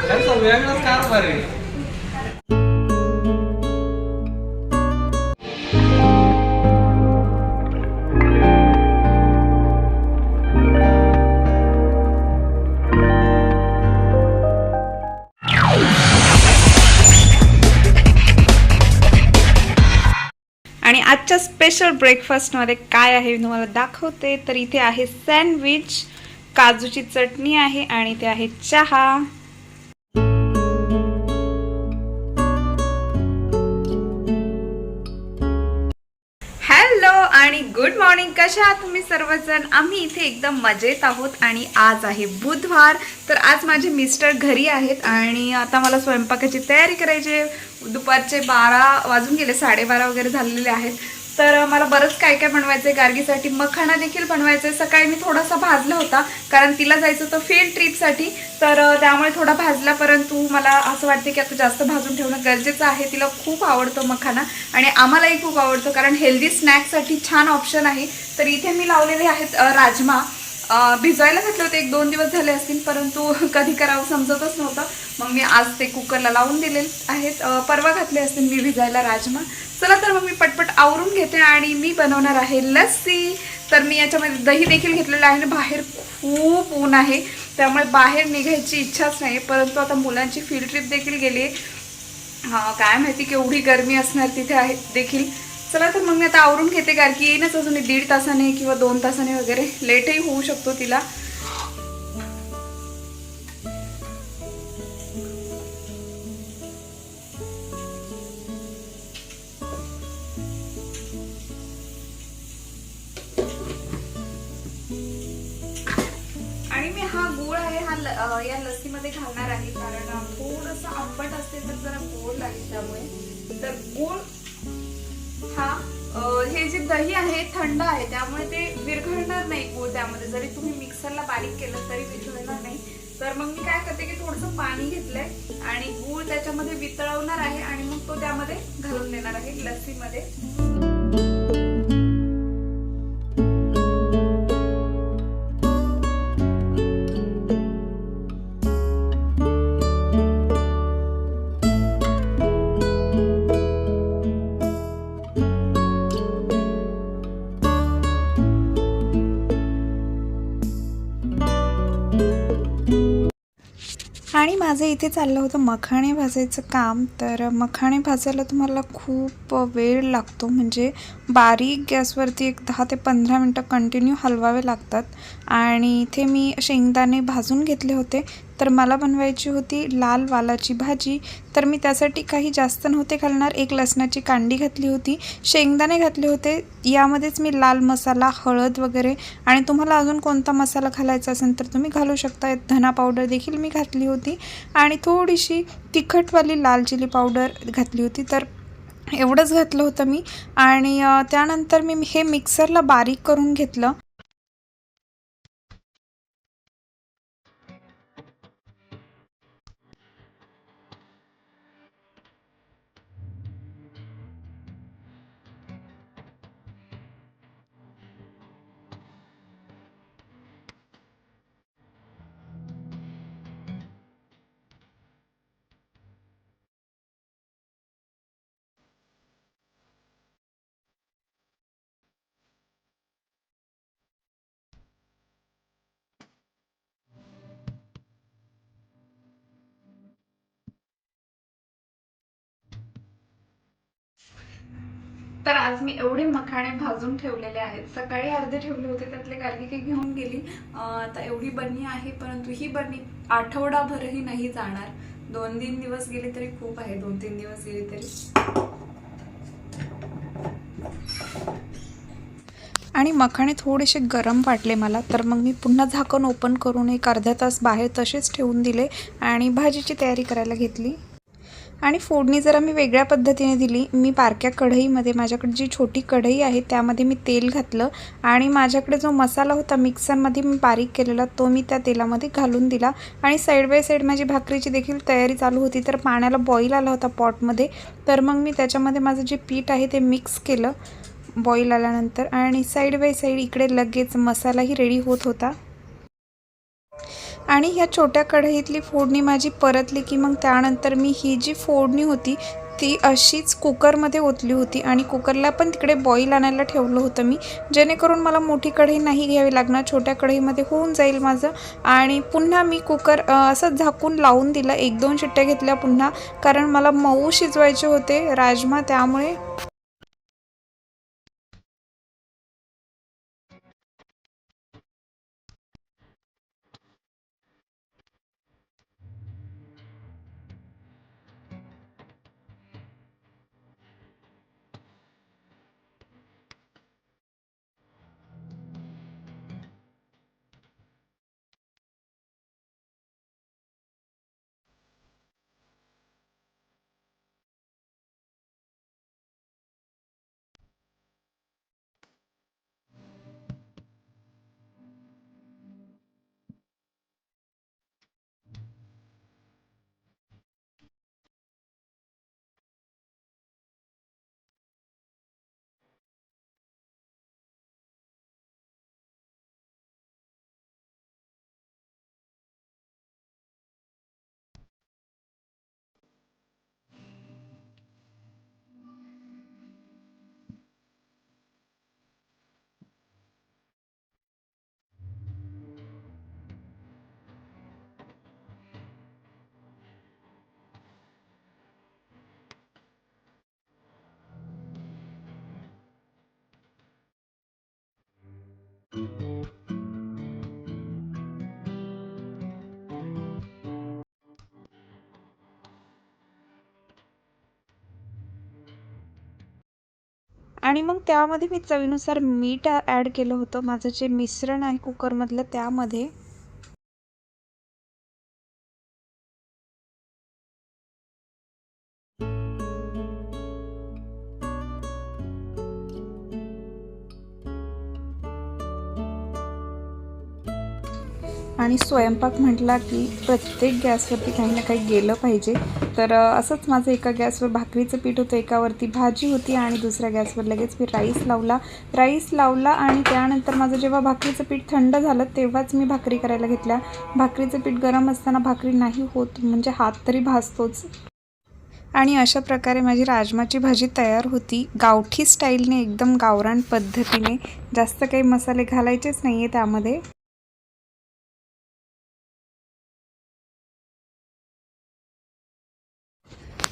वेगळाच कारभार आहे. आणि आजच्या स्पेशल ब्रेकफास्टमध्ये काय आहे तुम्हाला दाखवते. तर इथे आहे सँडविच, काजूची चटणी आहे आणि इथे आहे चहा. हॅलो आणि गुड मॉर्निंग. कशा आहात तुम्ही सर्वजण? आम्ही इथे एकदम मजेत आहोत आणि आज आहे बुधवार. तर आज माझे मिस्टर घरी आहेत आणि आता मला स्वयंपाकाची तयारी करायची. दुपारचे 12 वाजून गेले, 12:30 वगैरे झालेले आहेत. तर मला बरंच काय काय बनवायचं आहे. गार्गीसाठी मखाना देखील बनवायचं आहे. सकाळी मी थोडासा भाजला होता कारण तिला जायचं होतं फील्ड ट्रिपसाठी, तर त्यामुळे थोडा भाजला. परंतु मला असं वाटते की आता जास्त भाजून ठेवणं गरजेचं आहे. तिला खूप आवडतो मखाना आणि आम्हालाही खूप आवडतो कारण हेल्दी स्नॅक्ससाठी छान ऑप्शन आहे. तर इथे मी लावलेले आहेत राजमा. भिजवायला घातले होते, 1-2 दिवस झाले असतील, परंतु कधी करावं समजतच नव्हतं. मग मी आज ते कुकरला लावून दिले आहेत. परवा घातले असतील मी भिजायला राजमा. चला तर मग मी पटपट आवरून घेते आणि मी बनवणार आहे लस्सी. तर मी याच्यामध्ये दही देखील घेतलेलं आहे. बाहेर खूप ऊन आहे त्यामुळे बाहेर निघायची इच्छाच नाही. परंतु आता मुलांची फील्ड ट्रिप देखील गेली आहे. काय माहिती केवढी गरमी असणार तिथे आहे देखील. चला तर मग मी आता आवरून घेते. गारकी येईनच अजून 1.5 तासाने किंवा 2 तासाने वगैरे. लेटही होऊ शकतो तिला. आणि मी हा गूळ आहे हा या लस्सीमध्ये घालणार आहे कारण थोडंसं आंबट असते तर जरा गोड लागेल त्यामुळे. तर गूळ हा हे जे दही आहे थंड आहे त्यामुळे ते विरघळणार नाही गूळ त्यामध्ये. जरी तुम्ही मिक्सरला बारीक केलं तरी विरघळणार नाही. तर मग मी काय करते की थोडंसं पाणी घेतलंय आणि गूळ त्याच्यामध्ये वितळवणार आहे आणि मग तो त्यामध्ये घालून देणार आहे लस्सीमध्ये. आणि माझं इथे चाललं होतं मखाणे भाजायचं काम. तर मखाणे भाजायला तुम्हाला खूप वेळ लागतो, म्हणजे बारीक गॅसवरती एक 10 ते 15 मिनटं कंटिन्यू हलवावे लागतात. आणि इथे मी शेंगदाणे भाजून घेतले होते. तर मला बनवायची होती लाल वालाची भाजी. तर मी त्यासाठी काही जास्त नव्हते घालणार. एक लसणाची कांडी घातली होती, शेंगदाणे घातले होते. यामध्येच मी लाल मसाला, हळद वगैरे आणि तुम्हाला अजून कोणता मसाला घालायचा असेल तर तुम्ही घालू शकता. धना पावडर देखील मी घातली होती आणि थोडीशी तिखटवाली लाल चिली पावडर घातली होती. तर एवढंच घातलं होतं मी. आणि त्यानंतर मी हे मिक्सरला बारीक करून घेतलं. तर आज मी एवढे मखाणे भाजून ठेवलेले आहेत. सकाळी अर्धे ठेवले होते, त्यातले गार्गी काही घेऊन गेली. आता एवढी बरणी आहे, परंतु ही बरणी आठवडाभरही नाही जाणार. 2-3 दिवस गेले तरी खूप आहे. 2-3 दिवस गेले तरी. आणि मखाणे थोडेसे गरम वाटले मला. तर मग मी पुन्हा झाकण ओपन करून एक अर्धा तास बाहेर तसेच ठेवून दिले आणि भाजीची तयारी करायला घेतली. आणि फोडणी जरा मी वेगळ्या पद्धतीने दिली. मी बारक्या कढईमध्ये, माझ्याकडे जी छोटी कढई आहे त्यामध्ये मी तेल घातलं आणि माझ्याकडे जो मसाला होता मिक्सरमध्ये मी बारीक केलेला तो मी त्या तेलामध्ये घालून दिला. आणि साईड बाय साईड माझी भाकरीची देखील तयारी चालू होती. तर पाण्याला बॉईल आला होता पॉटमध्ये. तर मग मी त्याच्यामध्ये माझं जे पीठ आहे ते मिक्स केलं बॉईल आल्यानंतर. आणि साईड बाय साईड इकडे लगेच मसालाही रेडी होत होता. आणि ह्या छोट्या कढईतली फोडणी माझी परतली की मग त्यानंतर मी ही जी फोडणी होती ती अशीच कुकरमध्ये ओतली होती आणि कुकरला पण तिकडे बॉईल आणायला ठेवलं होतं मी, जेणेकरून मला मोठी कढई नाही घ्यावी लागणार, छोट्या कढईमध्ये होऊन जाईल माझं. आणि पुन्हा मी कुकर असं झाकून लावून दिलं, 1-2 शिट्ट्या घेतल्या पुन्हा, कारण मला मऊ शिजवायचे होते राजमा त्यामुळे. आणि मग त्यामध्ये मी चवीनुसार मीठ ॲड केलं होतं, माझं जे मिश्रण आहे कुकरमधलं त्यामध्ये. आणि स्वयंपाक म्हटला की प्रत्येक गॅसवरती काही ना काही गेलं पाहिजे, तर असंच माझं एका गॅसवर भाकरीचं पीठ होतं, एकावरती भाजी होती आणि दुसऱ्या गॅसवर लगेच मी राईस लावला आणि त्यानंतर माझं जेव्हा भाकरीचं पीठ थंड झालं तेव्हाच मी भाकरी करायला घेतल्या. भाकरीचं पीठ गरम असताना भाकरी नाही होत, म्हणजे हात तरी भाजतोच. आणि अशा प्रकारे माझी राजमाची भाजी तयार होती, गावठी स्टाईलने, एकदम गावरान पद्धतीने. जास्त काही मसाले घालायचेच नाही आहे त्यामध्ये.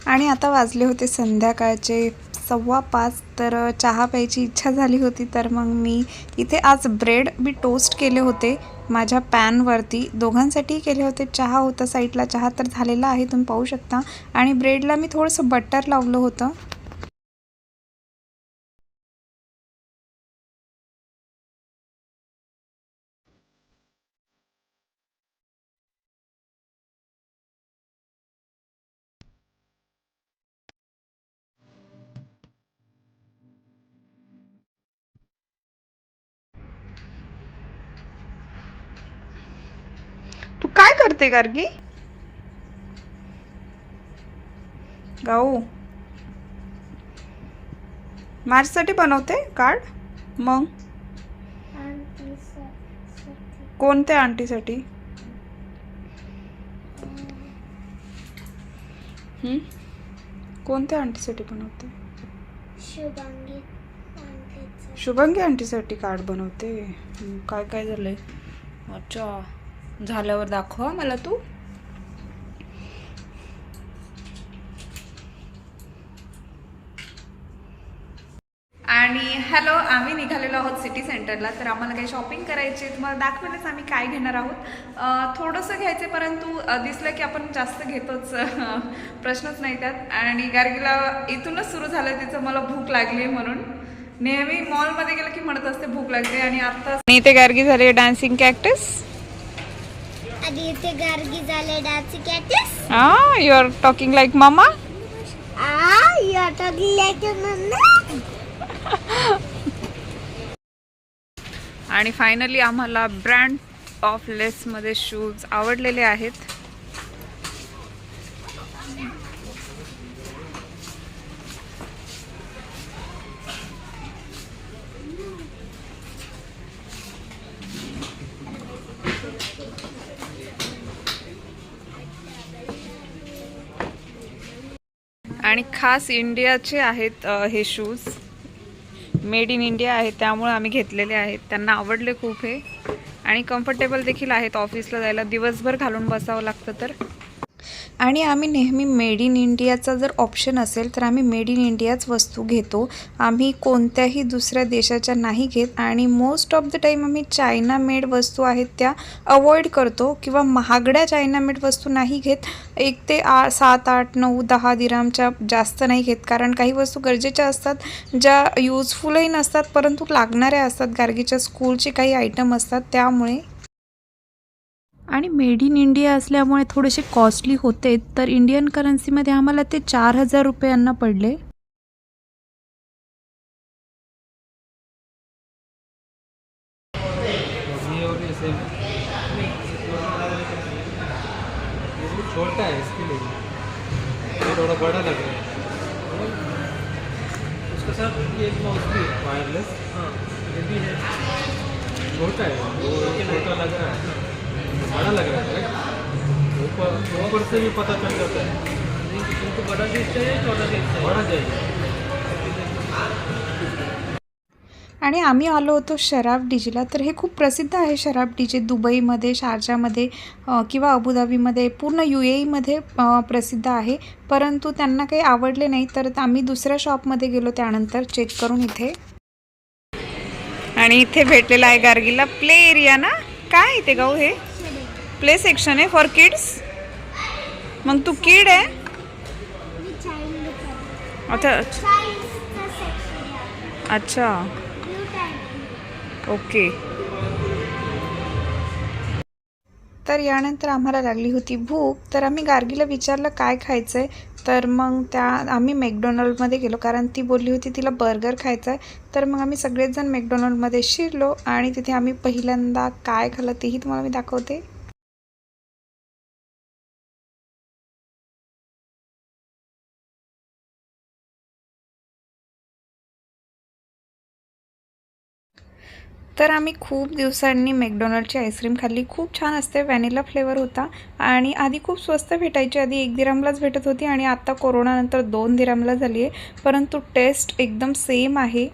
आणि आता वाजले होते संध्याकाळचे 4:15, तर चहा प्यायची इच्छा झाली होती, तर मग मी इथे आज ब्रेड मी टोस्ट केले होते माझ्या पॅनवरती, दोघांसाठीही केले होते. चहा होता साईडला, चहा तर झालेला आहे तुम्ही पाहू शकता, आणि ब्रेडला मी थोडंसं बटर लावलं होतं. तू काय करते गार्गी? गाऊ माझ्यासाठी बनवते कार्ड? मग कोणत्या आंटीसाठी? कोणत्या आंटीसाठी बनवते? शुभांगी आंटीसाठी कार्ड बनवते. काय काय झालंय? अच्छा, झाल्यावर दाखव मला तू. आणि हॅलो, आम्ही निघालेलो आहोत सिटी सेंटरला, तर आम्हाला काही शॉपिंग करायची. तुम्हाला दाखवलेच आम्ही काय घेणार आहोत. थोडंसं घ्यायचं, परंतु दिसलं की आपण जास्त घेतोच, प्रश्नच नाही त्यात. आणि गार्गीला इथूनच सुरू झालं तिचं मला भूक लागली म्हणून. नेहमी मॉलमध्ये गेलं की म्हणत असते भूक लागते, आणि आता इथे गार्गी झाले डान्सिंग कॅक्टस. इथे गार्गी झाले dancing cactus. You are talking like mama. You are talking like mamma. आणि फायनली आम्हाला ब्रँड ऑफ लेसमध्ये शूज आवडलेले आहेत. आणि खास इंडियाचे आहेत हे शूज. मेड इन इंडिया आहेत, त्यामुळे आम्ही घेतलेले आहेत. त्यांना आवडले खूप हे आणि कम्फर्टेबल देखील आहेत. ऑफिसला जायला दिवसभर घालून बसावं लागतं तर. आणि आम्ही नेहमी मेड इन इंडियाचा जर ऑप्शन असेल तर आम्ही मेड इन इंडियाच वस्तू घेतो. आम्ही कोणत्याही दुसऱ्या देशाच्या नाही घेत आणि मोस्ट ऑफ द टाईम आम्ही चायना मेड वस्तू आहेत त्या अवॉइड करतो किंवा महागड्या चायना मेड वस्तू नाही घेत. 1 ते 7, 8, 9, 10 दिरहामच्या जास्त नाही घेत, कारण काही वस्तू गरजेच्या असतात ज्या यूजफुलही नसतात परंतु लागणाऱ्या असतात. गार्गीच्या स्कूलचे काही आयटम असतात त्यामुळे. आणि मेड इन इंडिया असल्यामुळे थोडेसे कॉस्टली होते, तर इंडियन करन्सीमध्ये आम्हाला ते 4,000 रुपयांना पडले. ये और ये सेम छोटा है इसके लिए, ये थोड़ा बड़ा लग रहा है। उसके साथ ये एक माउस भी है वायरलेस, हाँ ये भी है। छोटा है वो, छोटा लग रहा है, बड़ा लग रहा है। ऊपर से भी पता चल जाता है तुमको बड़ा चीज चाहिए छोटा चीज चाहिए, बड़ा चाहिए। आणि आम्ही आलो होतो शराफ डीजेला. तर हे खूप प्रसिद्ध आहे शराफ डीजे. दुबईमध्ये, शारजामध्ये किंवा अबुधाबीमध्ये, पूर्ण UAEमध्ये प्रसिद्ध आहे. परंतु त्यांना काही आवडले नाही, तर आम्ही दुसऱ्या शॉपमध्ये गेलो त्यानंतर चेक करून इथे. आणि इथे भेटलेला आहे गार्गीला प्ले एरिया ना. काय इथे गाऊ हे प्ले सेक्शन आहे फॉर किड्स. मग तू किड आहे आता. अच्छा ओके. तर यानंतर आम्हाला लागली होती भूक, तर आम्ही गार्गीला विचारलं काय खायचं आहे. तर मग आम्ही मॅकडोनल्डमध्ये गेलो, कारण ती बोलली होती तिला बर्गर खायचा आहे. तर मग आम्ही सगळेच जण मॅकडोनल्डमध्ये शिरलो आणि तिथे आम्ही पहिल्यांदा काय खाल्लं तेही तुम्हाला मी दाखवते. तर आम्ही खूप दिवसांनी मॅकडोनल्डची आईस्क्रीम खाल्ली. खूप छान असते, व्हॅनिला फ्लेवर होता आणि आधी खूप स्वस्त भेटायची. आधी 1 दिरहामलाच भेटत होती आणि आता कोरोनानंतर 2 दिरहामला झाली आहे, परंतु टेस्ट एकदम सेम आहे.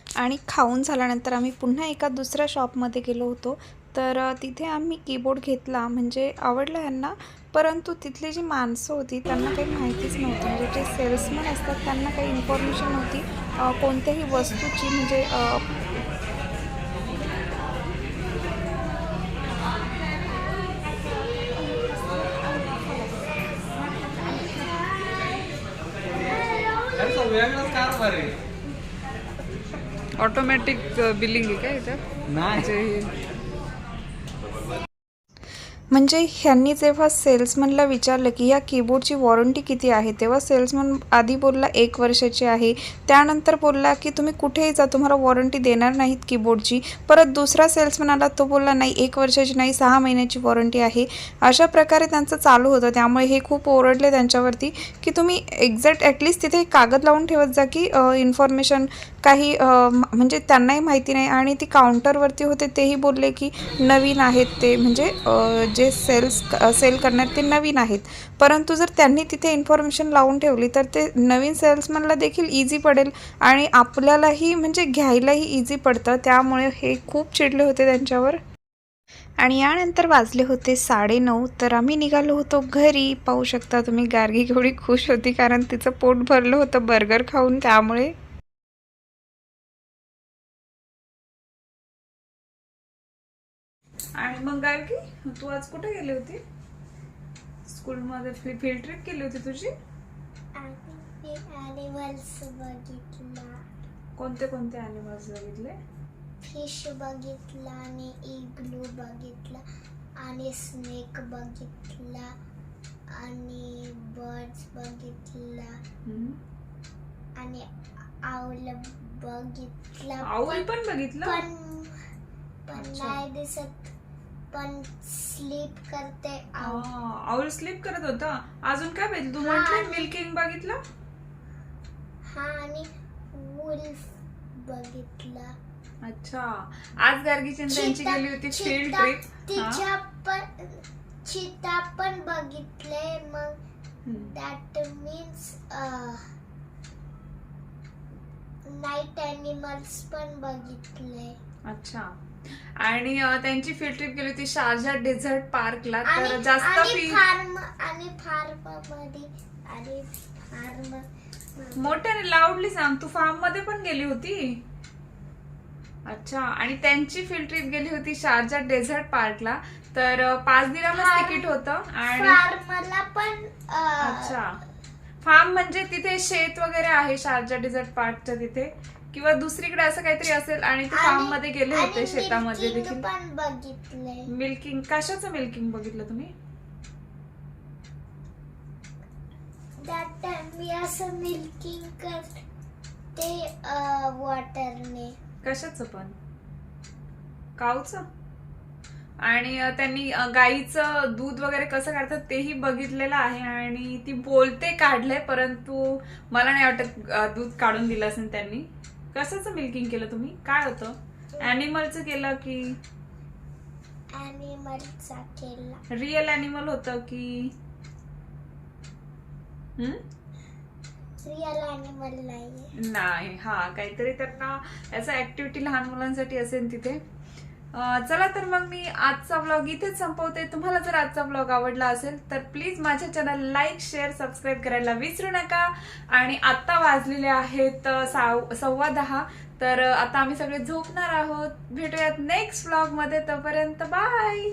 आणि खाऊन झाल्यानंतर आम्ही पुन्हा एका दुसऱ्या शॉपमध्ये गेलो होतो. तर तिथे आम्ही कीबोर्ड घेतला, म्हणजे आवडला यांना. परंतु तिथली जी माणसं होती त्यांना काही माहितीच नव्हतं, म्हणजे जे सेल्समन असतात त्यांना काही इन्फॉर्मेशन नव्हती कोणत्याही वस्तूची. म्हणजे वेगळाच कारभार आहे. ऑटोमॅटिक बिलिंग आहे का इथं? नाही, म्हणजे ह्यांनी जेव्हा सेल्समनला विचारलं की या कीबोर्डची वॉरंटी किती आहे, तेव्हा सेल्समन आधी बोलला 1 वर्षाची आहे. त्यानंतर बोलला की तुम्ही कुठेही जा, तुम्हाला वॉरंटी देणार नाहीत कीबोर्डची. परत दुसरा सेल्समन आला, तो बोलला नाही 1 वर्षाची नाही, 6 महिन्याची वॉरंटी आहे. अशा प्रकारे त्यांचं चालू होतं. त्यामुळे हे खूप ओरडले त्यांच्यावरती की तुम्ही एक्झॅक्ट ॲटलिस्ट तिथे एक कागद लावून ठेवत जा की इन्फॉर्मेशन काही म्हणजे त्यांनाही माहिती नाही. आणि ती काउंटरवरती होते तेही बोलले की नवीन आहेत ते, म्हणजे जे सेल करणार ते नवीन आहेत. परंतु जर त्यांनी तिथे इन्फॉर्मेशन लावून ठेवली तर ते नवीन सेल्समनला देखील इझी पडेल आणि आपल्यालाही म्हणजे घ्यायलाही इझी पडतं. त्यामुळे हे खूप चिडले होते त्यांच्यावर. आणि यानंतर वाजले होते 9:30. तर आम्ही निघालो होतो घरी. पाहू शकता तुम्ही गार्गी केवढी खुश होती, कारण तिचं पोट भरलं होतं बर्गर खाऊन. त्यामुळे आणि मग गार्गी, तू आज कुठे गेली होती? स्कूलमध्ये फील्ड ट्रिप केली होती तुझी? ॲनिमल्स बघितला. कोणते कोणते ॲनिमल्स बघितले? फिश बघितला आणि इग्लू बघितला आणि स्नेक बघितला आणि बर्ड्स बघितला आणि आऊल बघितला. आऊल पण बघितलं? पण नाही दिसत. पण स्लीप करते आउल. आऊल स्लीप करत होता. अजून काय बघितलं तू? हा. म्हटलं मिल्किंग बघितलं. हा आणि वुल्फ बघितला. अच्छा, आज गार्गीची त्यांची गेली होती फील्ड ट्रिप. तिच्या पण चिता पण बघितले. मग दॅट मीन्स नाईट ॲनिमल्स पण बघितले. अच्छा, आणि त्यांची फील्ड ट्रिप गेली होती शारजा डेझर्ट पार्कला. तर आणि जास्त फी फार्म मध्ये आणि फार्म मोठ्याने लाऊडली सांग. तू फार्म मध्ये पण गेली होती. अच्छा, आणि त्यांची फील्ड ट्रिप गेली होती शारजा डेझर्ट पार्कला. तर 5 दिनामच तिकीट होतं. आणि फार्मला पण अच्छा, फार्म म्हणजे तिथे शेत वगैरे आहे शारजा डेझर्ट पार्कच्या तिथे, किंवा दुसरीकडे असं काहीतरी असेल. आणि ते फार्म मध्ये गेले होते, शेतामध्ये देखील. पण बघितले. मिल्किंग, कशाचं मिल्किंग बघितलं तुम्ही? दॅट टाइम मी असं मिल्किंग करते वॉटरने. कशाचं पण? काऊचं? आणि त्यांनी गाईचं दूध वगैरे कसं काढतात तेही बघितलेलं आहे. आणि ती बोलते काढलंय, परंतु मला नाही वाटत दूध काढून दिलं असेल त्यांनी. कशाचं मिल्किंग केलं तुम्ही? काय होतं? ॲनिमलचं केलं की ॲनिमलचा केला. रिअल ॲनिमल होतं की रिअल ॲनिमल नाहीये. नाही? हा, काहीतरी त्यांना याचा ऍक्टिव्हिटी लहान मुलांसाठी असेल तिथे. चला तर मग मी आजचा व्लॉग इथेच संपवते. तुम्हाला जर आजचा व्लॉग आवडला असेल तर प्लीज माझ्या चॅनल लाईक, शेअर, सबस्क्राईब करायला विसरू नका. आणि आता वाजलेले आहेत 10:15. तर आता आम्ही सगळे झोपणार आहोत. भेटूयात नेक्स्ट व्लॉग मध्ये. तोपर्यंत बाय.